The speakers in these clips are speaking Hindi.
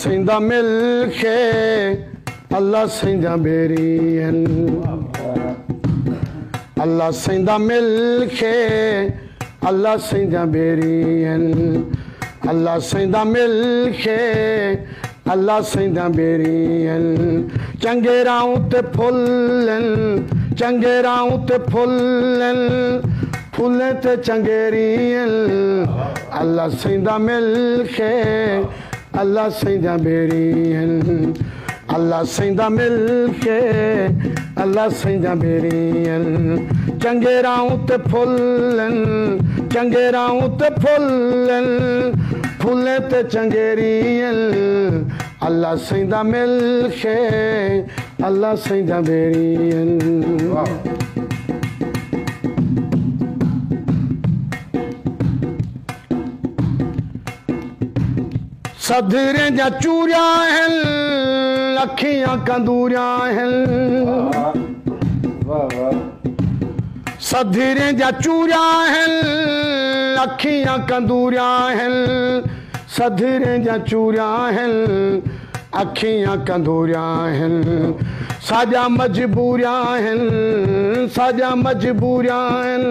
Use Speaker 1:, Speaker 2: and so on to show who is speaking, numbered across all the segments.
Speaker 1: सैंदा मिल के अल्लाह सैंदा बेरियन अल्लाह सैंदा मिल के अल्लाह सैंदा बेरियन अल्लाह सैंदा मिल के अल्लाह सैंदा बेरियन चंगेरां ते फुल्लन चंगेरां ते फुल्लन फुल्लें ते चंगेरियन अल्लाह सैंदा मिल के अल्लाह सैंदा बेरियन अल्लाह सैंदा मिल के अल्लाह सैंदा बेरियन चंगेरां ते फुल्लन चंगेरां ते फुल्लन फुल्लें ते चंगेरियन अल्लाह सैंदा मिल के अल्लाह सैंदा बेरियन सधरे जा चूरिया हैं अखियां कंदूरिया हैं सधरे जा चूरिया हैं अखियां कंदूरिया हैं सधरे जा चूरिया हैं अखियां कंदूरिया हैं साजा मजबूरिया हैं साजा मजबूरिया हैं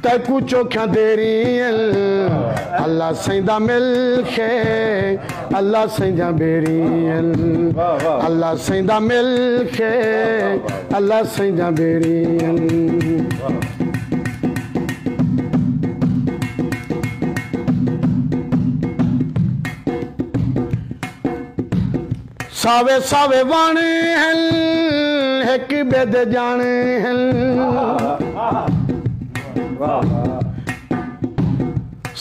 Speaker 1: तैकू चोख्या देरी अल्लाह सैंदा मिल के अल्लाह सैंदा बेरियन अल्लाह सैंदा मिल के अल्लाह सैंदा बेरियन सावे सावे वाणे हैं एक बेद जाने हैं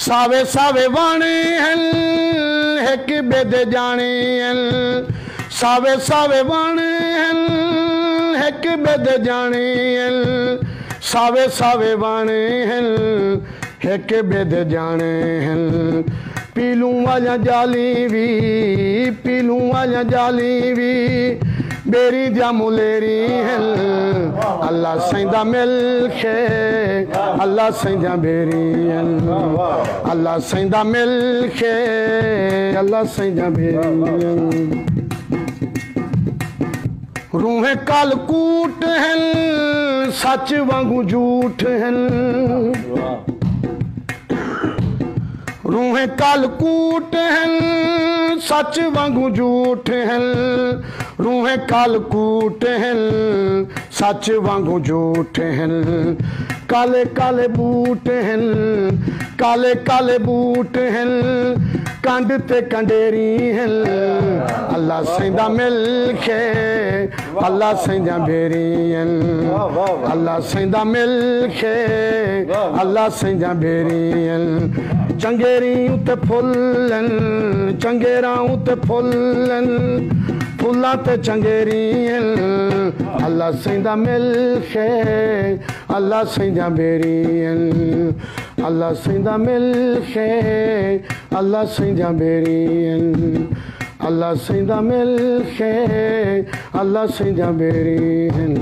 Speaker 1: सावे सावे वाणे हैं एक बेद जाने हैं सावे सावे वाणे हैं एक बेद जाने हैं सावे सावे वाणे हैं एक बेद जाने हैं पीलू वाला जाली भी पीलू वाला जाली भी बेरी जा मुलेरी हैं अल्लाह सैंदा मिल के अल्लाह सैंदा बेरियन अल्लाह सैंदा मिल के अल्लाह सैंदा बेरियन रूहें कालकूट हैं सच वांगू झूठ हैं रूहें कालकूट हैं सच वांगू झूठ हैं रूहें कालकूट हैं सच वांगू झूठ हैं काले काले बूट हैं काले काले बूट हैं कंड ते कंडेरी हैं अल्लाह सैंदा मिल के अल्लाह सैंदा बेरियन अल्लाह सैंदा मिल के अल्लाह सैंदा बेरियन चंगेरी ते फुल्लन चंगेरां ते फुल्लन फुल्लां ते चंगेरियन अल्लाह सैंदा मिल के अल्लाह सैंदा बेरियन अल्लाह सैंदा मिल के अल्लाह सैंदा बेरियन अल्लाह सैंदा मिल के अल्लाह सैंदा बेरियन।